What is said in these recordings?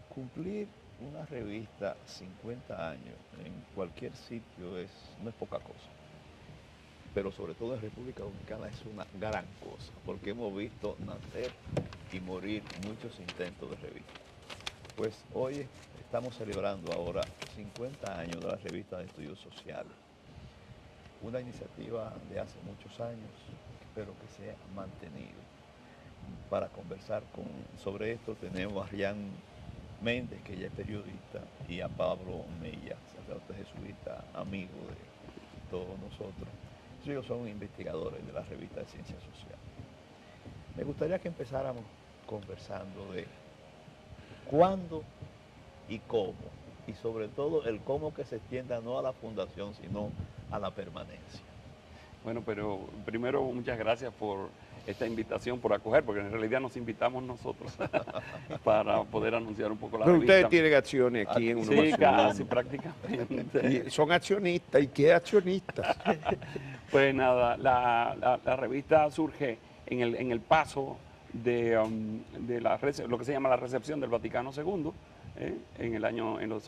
Cumplir una revista 50 años en cualquier sitio no es poca cosa, pero sobre todo en República Dominicana es una gran cosa, porque hemos visto nacer y morir muchos intentos de revista. Pues hoy estamos celebrando ahora 50 años de la revista de estudios sociales, una iniciativa de hace muchos años, pero que se ha mantenido. Para conversar sobre esto tenemos a Rian Méndez, que ella es periodista, y a Pablo Mella, sacerdote jesuita, amigo de todos nosotros. Ellos son investigadores de la revista de Ciencias Sociales. Me gustaría que empezáramos conversando de cuándo y cómo, y sobre todo el cómo que se extienda no a la fundación, sino a la permanencia. Bueno, pero primero muchas gracias por esta invitación, por acoger, porque en realidad nos invitamos nosotros para poder anunciar un poco la Pero revista. ustedes tienen acciones aquí en Uno Sí, Más casi Uno. prácticamente. Y son accionistas. ¿Y qué accionistas? Pues nada, la revista surge en el paso de lo que se llama la recepción del Vaticano II,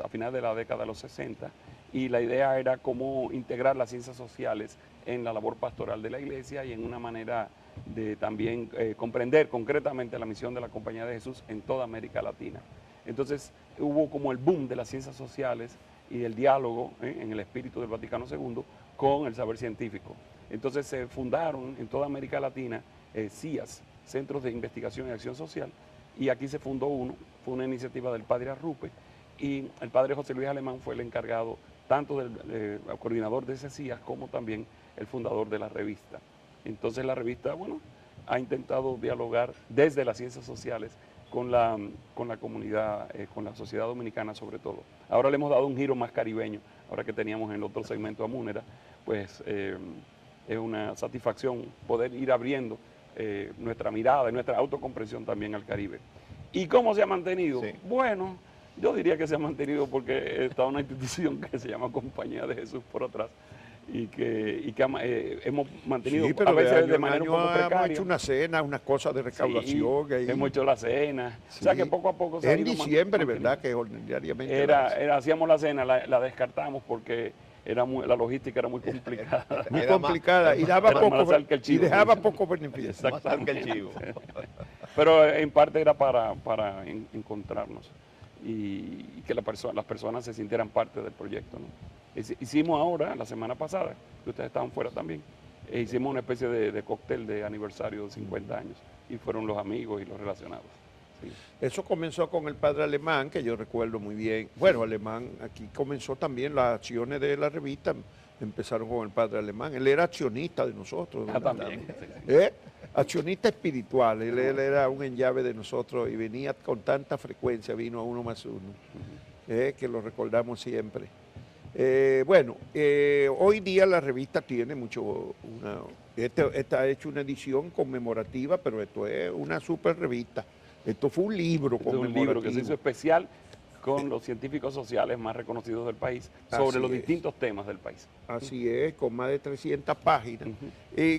a finales de la década de los 60, y la idea era cómo integrar las ciencias sociales en la labor pastoral de la Iglesia y en una manera de también comprender concretamente la misión de la Compañía de Jesús en toda América Latina. Entonces hubo como el boom de las ciencias sociales y el diálogo en el espíritu del Vaticano II con el saber científico. Entonces se fundaron en toda América Latina CIAS, Centros de Investigación y Acción Social, y aquí se fundó uno, fue una iniciativa del padre Arrupe, y el padre José Luis Alemán fue el encargado tanto del coordinador de ese CIAS como también el fundador de la revista. Entonces la revista, bueno, ha intentado dialogar desde las ciencias sociales con la comunidad, con la sociedad dominicana sobre todo. Ahora le hemos dado un giro más caribeño, ahora que teníamos en el otro segmento a Múnera, pues es una satisfacción poder ir abriendo nuestra mirada y nuestra autocomprensión también al Caribe. ¿Y cómo se ha mantenido? Sí. Bueno, yo diría que se ha mantenido porque está una institución que se llama Compañía de Jesús por atrás y que hemos mantenido Sí, pero a veces de año en manera un año poco hemos precaria. hecho una cena, unas cosas de recaudación. Sí, ahí. hemos hecho la cena. Sí. O sea que poco a poco se ha en ido diciembre, manteniendo. ¿verdad? Que ordinariamente Hacíamos la cena, la descartamos porque la logística era muy complicada. muy Era complicada y más- daba era poco más sal que el y chivo, dejaba dicen. poco beneficio. Más sal que el chivo. Pero en parte era para encontrarnos y que las personas se sintieran parte del proyecto, ¿no? Hicimos ahora, la semana pasada, que ustedes estaban fuera también, hicimos una especie de cóctel de aniversario de 50 años y fueron los amigos y los relacionados. Sí. Eso comenzó con el padre Alemán, que yo recuerdo muy bien. Bueno, Alemán, aquí comenzó también las acciones de la revista, empezaron con el padre Alemán. Él era accionista de nosotros. También. Sí. Accionista espiritual, él era un enllave de nosotros y venía con tanta frecuencia, vino a Uno Más Uno, que lo recordamos siempre. Hoy día la revista tiene esta ha hecho una edición conmemorativa, pero esto es una super revista. Esto fue un libro conmemorativo. Un libro que se hizo especial con los científicos sociales más reconocidos del país sobre los distintos temas del país. Así es, con más de 300 páginas.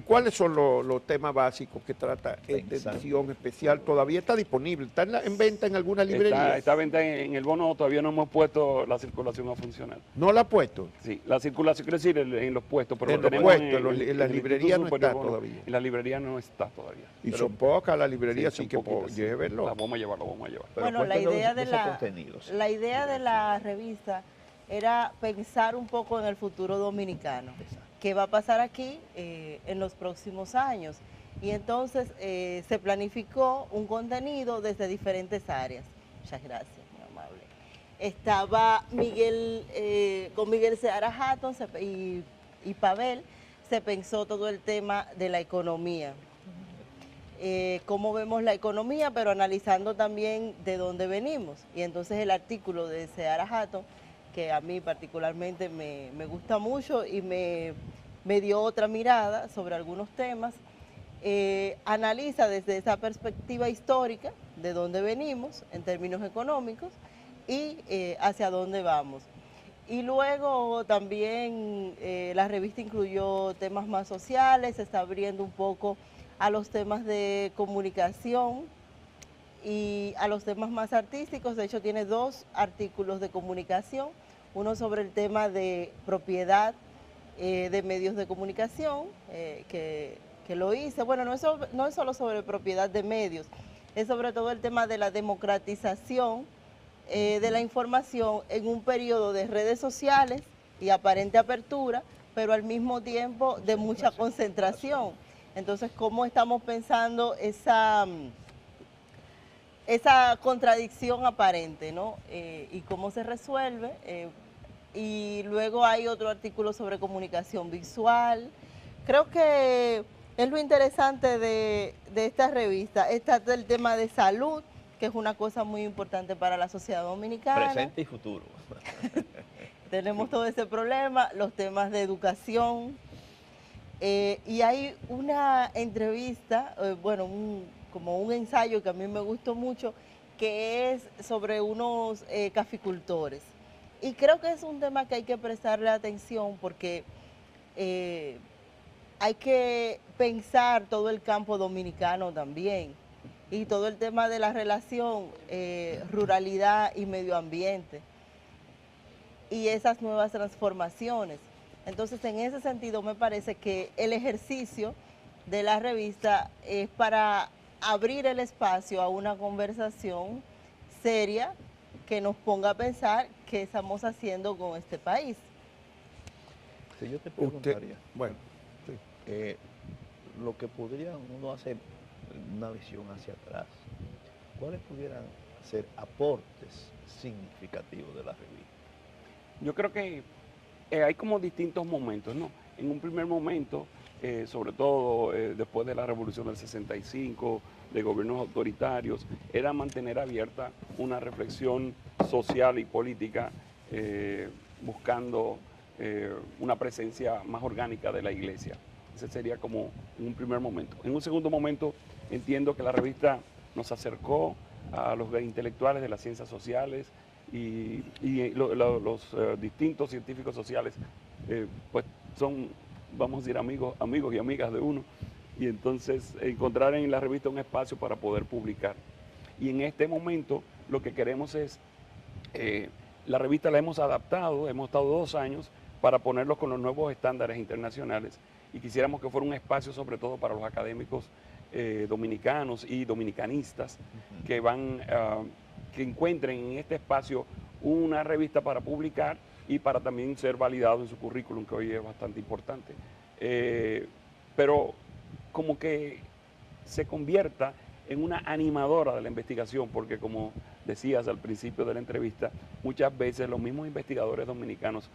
¿Cuáles son los temas básicos que trata esta edición especial? Todavía está disponible, está en venta en alguna librería. Está a venta en el bono, todavía no hemos puesto la circulación a funcionar. ¿No la ha puesto? Sí, la circulación, quiere decir en los puestos, pero En lo los tenemos puestos, en la librería no está todavía. En la librería no está todavía. Y son pocas las librerías, así que poquitas, llévenlo. Las vamos a llevar, lo vamos a llevar. Pero Bueno, la cuéntanos idea de de ese contenido, sí. la idea de la revista era pensar un poco en el futuro dominicano, qué va a pasar aquí en los próximos años. Y entonces se planificó un contenido desde diferentes áreas. Muchas gracias, muy amable. Estaba con Miguel Seara Hatton y Pavel, se pensó todo el tema de la economía. Cómo vemos la economía, pero analizando también de dónde venimos. Y entonces el artículo de Seara Hatton, que a mí particularmente me gusta mucho y me dio otra mirada sobre algunos temas, analiza desde esa perspectiva histórica de dónde venimos en términos económicos y hacia dónde vamos. Y luego también la revista incluyó temas más sociales, se está abriendo un poco a los temas de comunicación y a los temas más artísticos. De hecho, tiene 2 artículos de comunicación, uno sobre el tema de propiedad de medios de comunicación, que lo hice. Bueno, no es solo sobre propiedad de medios, es sobre todo el tema de la democratización de la información en un periodo de redes sociales y aparente apertura, pero al mismo tiempo de mucha concentración. Entonces, ¿cómo estamos pensando esa contradicción aparente, ¿no? Y cómo se resuelve? Y luego hay otro artículo sobre comunicación visual. Creo que es lo interesante de esta revista. Está el tema de salud, que es una cosa muy importante para la sociedad dominicana. Presente y futuro. Tenemos todo ese problema, los temas de educación. Y hay una entrevista, bueno, como un ensayo que a mí me gustó mucho, que es sobre unos caficultores. Y creo que es un tema que hay que prestarle atención porque hay que pensar todo el campo dominicano también y todo el tema de la relación ruralidad y medio ambiente y esas nuevas transformaciones. Entonces, en ese sentido, me parece que el ejercicio de la revista es para abrir el espacio a una conversación seria que nos ponga a pensar qué estamos haciendo con este país. Si yo te preguntaría, Bueno, lo que podría uno hacer una visión hacia atrás, ¿cuáles pudieran ser aportes significativos de la revista? Yo creo que hay como distintos momentos, ¿no? En un primer momento, sobre todo después de la Revolución del 65, de gobiernos autoritarios, era mantener abierta una reflexión social y política buscando una presencia más orgánica de la iglesia. Ese sería como un primer momento. En un segundo momento, entiendo que la revista nos acercó a los intelectuales de las ciencias sociales y los distintos científicos sociales, pues son, vamos a decir, amigos y amigas de uno, y entonces encontrar en la revista un espacio para poder publicar. Y en este momento lo que queremos es, la revista la hemos adaptado, hemos estado 2 años para ponerlos con los nuevos estándares internacionales y quisiéramos que fuera un espacio sobre todo para los académicos dominicanos y dominicanistas que que encuentren en este espacio una revista para publicar y para también ser validado en su currículum, que hoy es bastante importante. Pero como que se convierta en una animadora de la investigación, porque como decías al principio de la entrevista, muchas veces los mismos investigadores dominicanos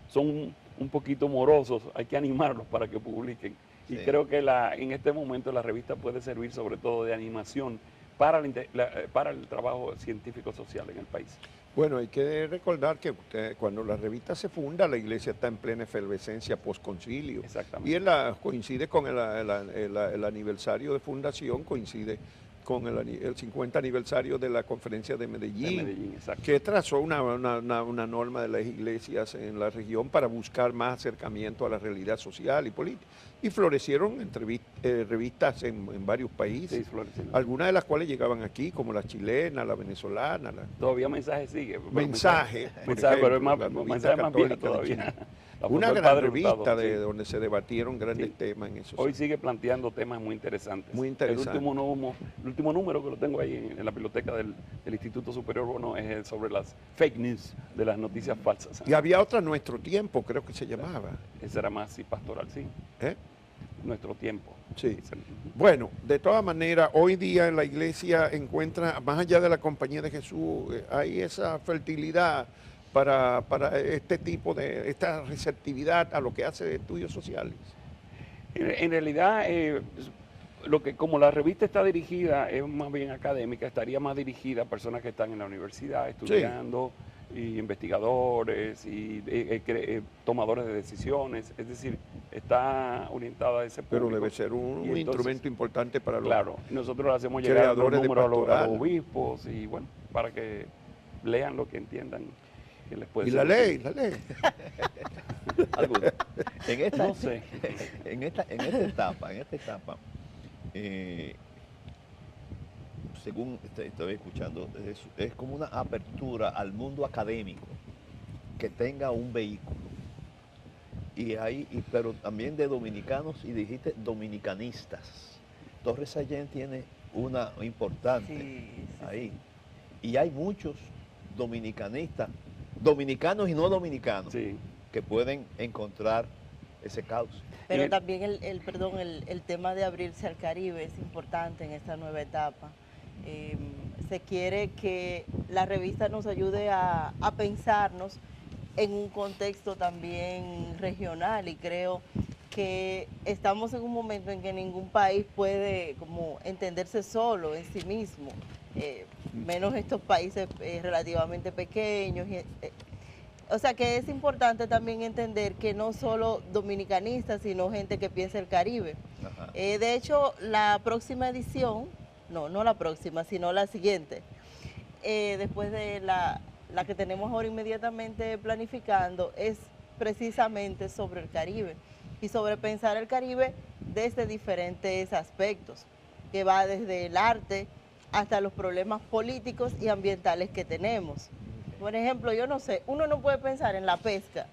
son un poquito morosos, hay que animarlos para que publiquen. Sí. Y creo que en este momento la revista puede servir sobre todo de animación para el trabajo científico-social en el país. Bueno, hay que recordar que cuando la revista se funda, la iglesia está en plena efervescencia post-concilio. Exactamente. Y coincide con el aniversario de fundación, coincide con el 50 aniversario de la conferencia de Medellín, que trazó una norma de las iglesias en la región para buscar más acercamiento a la realidad social y política. Y florecieron revistas en varios países, sí, algunas de las cuales llegaban aquí, como la chilena, la venezolana. Todavía Mensaje sigue. Mensaje, pero es más vieja todavía. Una gran revista donde se debatieron grandes temas en eso. Hoy sigue planteando temas muy interesantes. Muy interesantes. El último número que lo tengo ahí en la biblioteca del Instituto Superior Bono es sobre las fake news, de las noticias falsas. Y había otra, Nuestro Tiempo, creo que se llamaba. Esa era más pastoral, sí. Nuestro Tiempo. Sí. Bueno, de todas maneras, hoy día en la iglesia encuentra, más allá de la Compañía de Jesús, hay esa fertilidad para este tipo de, esta receptividad a lo que hace de estudios sociales. En realidad, como la revista está dirigida, es más bien académica, estaría más dirigida a personas que están en la universidad estudiando, sí, y investigadores y tomadores de decisiones, es decir, está orientada a ese público. Pero debe ser un instrumento importante para los Claro, nosotros le hacemos llegar los números a los obispos y bueno, para que lean lo que entiendan. Que les puede y la ley. En esta, no sé. En esta etapa, se según estoy escuchando, es como una apertura al mundo académico que tenga un vehículo. Pero también de dominicanos, y dijiste dominicanistas. Torres Sallén tiene una importante ahí. Y hay muchos dominicanistas, dominicanos y no dominicanos, que pueden encontrar ese cauce. Pero también el tema de abrirse al Caribe es importante en esta nueva etapa. Se quiere que la revista nos ayude a pensarnos en un contexto también regional, y creo que estamos en un momento en que ningún país puede como entenderse solo en sí mismo, menos estos países relativamente pequeños. O sea que es importante también entender que no solo dominicanistas, sino gente que piensa el Caribe. De hecho, la próxima edición, no la próxima, sino la siguiente, después de la que tenemos ahora inmediatamente planificando, es precisamente sobre el Caribe y sobre pensar el Caribe desde diferentes aspectos, que va desde el arte hasta los problemas políticos y ambientales que tenemos. Por ejemplo, yo no sé, uno no puede pensar en la pesca.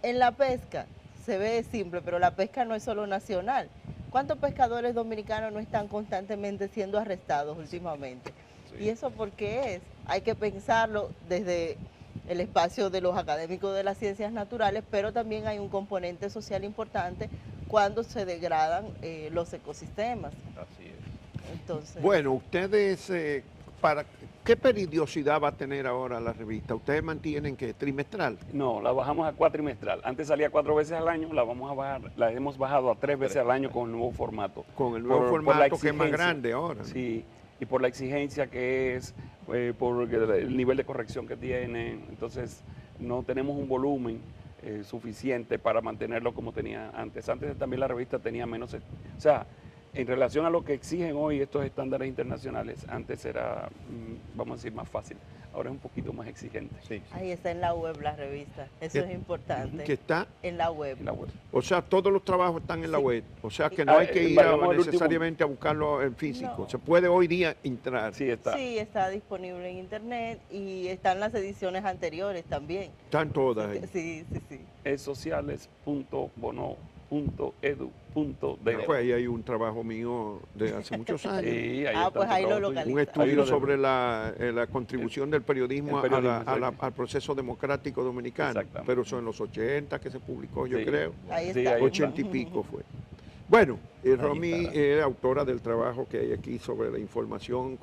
En la pesca se ve simple, pero la pesca no es solo nacional. ¿Cuántos pescadores dominicanos no están constantemente siendo arrestados últimamente? ¿Y eso por qué es? Hay que pensarlo desde el espacio de los académicos de las ciencias naturales, pero también hay un componente social importante cuando se degradan los ecosistemas. Así es. Entonces, bueno, ustedes, ¿para qué periodicidad va a tener ahora la revista? ¿Ustedes mantienen que trimestral? No, la bajamos a cuatrimestral. Antes salía 4 veces al año, la hemos bajado a 3 veces al año con el nuevo formato. Con el nuevo formato que es más grande ahora. Sí, y por la exigencia que es, por el nivel de corrección que tiene. Entonces no tenemos un volumen suficiente para mantenerlo como tenía antes. Antes también la revista tenía menos, o sea, en relación a lo que exigen hoy estos estándares internacionales, antes era, vamos a decir, más fácil. Ahora es un poquito más exigente. Sí. Ahí está en la web la revista, eso es importante. ¿Que está? En la web. O sea, todos los trabajos están en la web. O sea, que no hay que ir necesariamente a buscarlo en físico. No. Se puede hoy día entrar. Sí, está. Sí, está disponible en internet y están las ediciones anteriores también. Están todas ahí. Sí. Es sociales.bono.edu.do. Pues ahí hay un trabajo mío de hace muchos años. Sí, pues ahí lo localiza. Un estudio sobre la contribución del periodismo al proceso democrático dominicano. Pero eso en los 80 que se publicó, yo creo. Ahí está. 80 y pico fue. Bueno, Romy es autora del trabajo que hay aquí sobre la información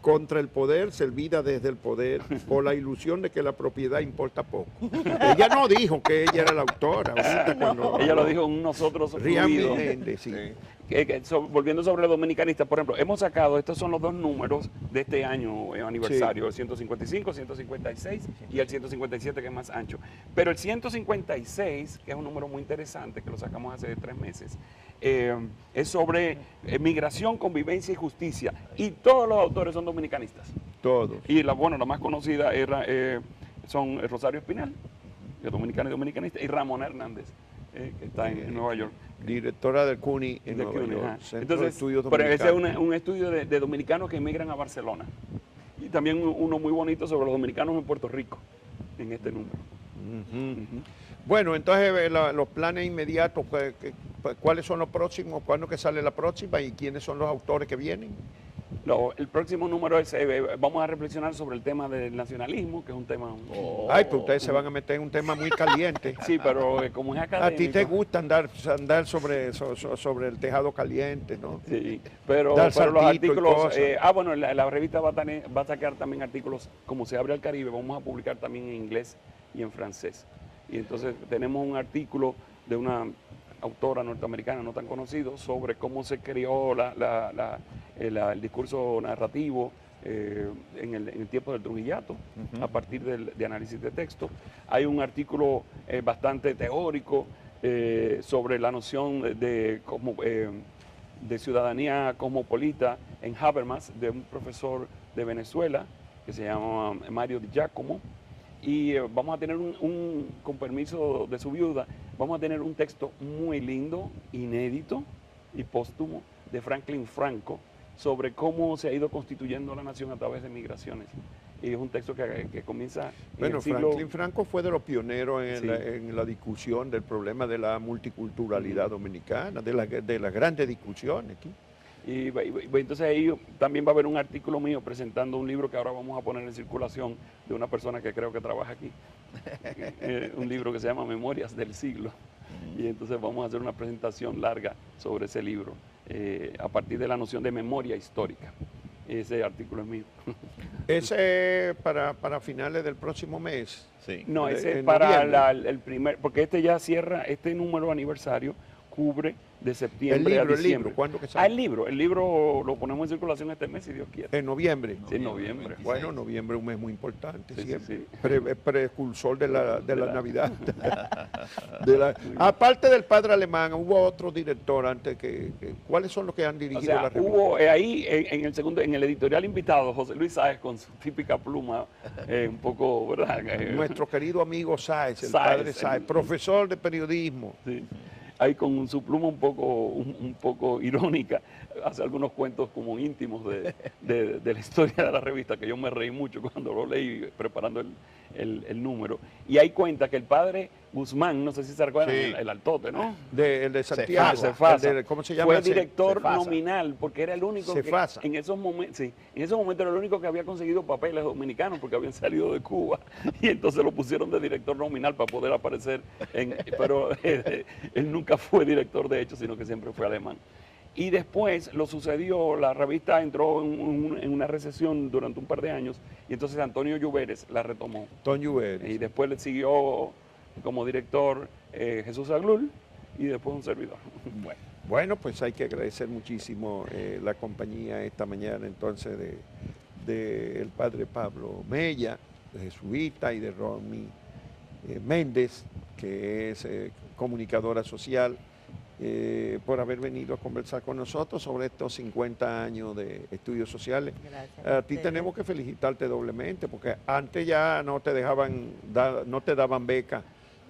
contra el poder, servida desde el poder, o la ilusión de que la propiedad importa poco. Ella no dijo que ella era la autora. Ella lo dijo en nosotros. Volviendo sobre los dominicanistas, por ejemplo, hemos sacado, estos son los 2 números de este año aniversario, el 155, 156 y el 157, que es más ancho. Pero el 156, que es un número muy interesante, que lo sacamos hace 3 meses, es sobre migración, convivencia y justicia. Y todos los autores son dominicanistas. Todos. Y la más conocida son Rosario Espinal, dominicana y dominicanista, y Ramón Hernández, que está en Nueva York. Directora del CUNY en Nueva York. Entonces, pero ese es un estudio de dominicanos que emigran a Barcelona. Y también uno muy bonito sobre los dominicanos en Puerto Rico, en este número. Bueno, entonces los planes inmediatos, ¿cuáles son los próximos? ¿Cuándo que sale la próxima? ¿Y quiénes son los autores que vienen? El próximo número es, vamos a reflexionar sobre el tema del nacionalismo, que es un tema... Ay, pues ustedes se van a meter en un tema muy caliente. Sí, pero como es académico... A ti te gusta andar sobre el tejado caliente, ¿no? Sí, pero los artículos... bueno, la revista va a sacar también artículos, como se abre al Caribe, vamos a publicar también en inglés y en francés. Y entonces tenemos un artículo de una autora norteamericana no tan conocido sobre cómo se creó el discurso narrativo en el tiempo del Trujillato, a partir de análisis de texto. Hay un artículo bastante teórico sobre la noción de ciudadanía cosmopolita en Habermas, de un profesor de Venezuela que se llama Mario Di Giacomo. Y vamos a tener con permiso de su viuda, vamos a tener un texto muy lindo, inédito y póstumo de Franklin Franco sobre cómo se ha ido constituyendo la nación a través de migraciones. Y es un texto que comienza en el siglo... Franklin Franco fue de los pioneros en, Sí. en la discusión del problema de la multiculturalidad dominicana, de las grandes discusiones aquí. Y entonces ahí también va a haber un artículo mío presentando un libro que ahora vamos a poner en circulación de una persona que creo que trabaja aquí. Un libro que se llama Memorias del Siglo. Y entonces vamos a hacer una presentación larga sobre ese libro, a partir de la noción de memoria histórica. Ese artículo es mío. Ese para finales del próximo mes. Sí. No, ese es en para noviembre. el primer, porque este ya cierra, este número aniversario cubre de septiembre a El diciembre. libro, ¿cuándo que sale? El libro lo ponemos en circulación este mes, si Dios quiere. En noviembre. Sí, en noviembre. Bueno, noviembre es un mes muy importante, Sí, sí, siempre. sí. Precursor de la Navidad. Aparte del padre alemán, hubo otro director antes ¿cuáles son los que han O dirigido sea, la revista? hubo ahí en el editorial invitado, José Luis Sáez con su típica pluma, un poco, ¿verdad? Nuestro querido amigo Sáez, el Sáez, padre Sáez, profesor de periodismo. Sí. Ahí con su pluma un poco irónica, hace algunos cuentos como íntimos de la historia de la revista, que yo me reí mucho cuando lo leí preparando el número. Y ahí cuenta que el padre Guzmán, no sé si se recuerdan, Sí. el altote, ¿no? El de Santiago. Cefasa. ¿Cómo se llama? Fue director Cefasa. nominal, porque era el único Cefasa. que en esos momentos era el único que había conseguido papeles dominicanos porque habían salido de Cuba. Y entonces lo pusieron de director nominal para poder aparecer pero él nunca fue director de hecho, sino que siempre fue alemán. Y después lo sucedió, la revista entró en una recesión durante un par de años y entonces Antonio Lluveres la retomó. Ton Lluveres. Y después le siguió como director Jesús Aglul y después un servidor. Bueno, pues hay que agradecer muchísimo la compañía esta mañana entonces de el padre Pablo Mella, de jesuita, y de Romy Méndez, que es comunicadora social, por haber venido a conversar con nosotros sobre estos 50 años de estudios sociales. Gracias A ti ustedes. tenemos que felicitarte doblemente, porque antes ya no te dejaban, no te daban beca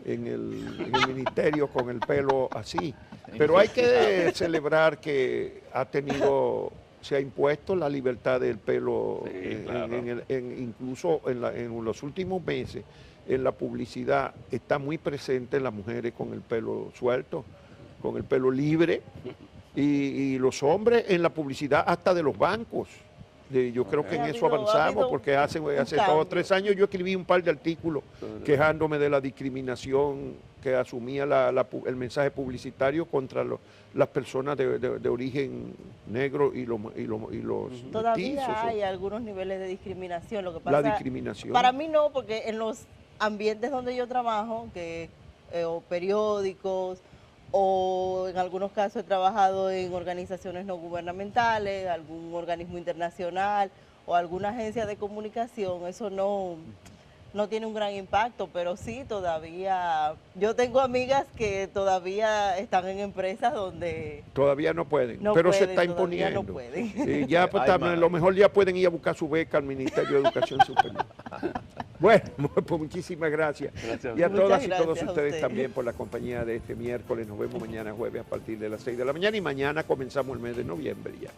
en el ministerio con el pelo así. Pero hay que celebrar que se ha impuesto la libertad del pelo, Sí, claro. incluso en los últimos meses, en la publicidad está muy presente las mujeres con el pelo suelto, con el pelo libre, y los hombres en la publicidad hasta de los bancos. Yo creo que en Ha eso habido avanzamos, porque hace un 2 o cambio. 3 años yo escribí un par de artículos quejándome de la discriminación que asumía el mensaje publicitario contra las personas de origen negro y los Todavía mestizos. hay algunos niveles de discriminación. Lo que La pasa, discriminación. para mí no, porque en los ambientes donde yo trabajo, o periódicos, o en algunos casos he trabajado en organizaciones no gubernamentales, algún organismo internacional o alguna agencia de comunicación, eso no tiene un gran impacto, pero sí todavía, yo tengo amigas que todavía están en empresas donde Todavía no pueden, no pero se pueden, está todavía imponiendo. no pueden. Sí, ya pues, Ay, madre. lo mejor ya pueden ir a buscar su beca al Ministerio de Educación Superior. Bueno, pues muchísimas gracias. Gracias. Y a Muchas todas y gracias todos a ustedes ustedes. también por la compañía de este miércoles. Nos vemos mañana jueves a partir de las 6 de la mañana y mañana comenzamos el mes de noviembre ya.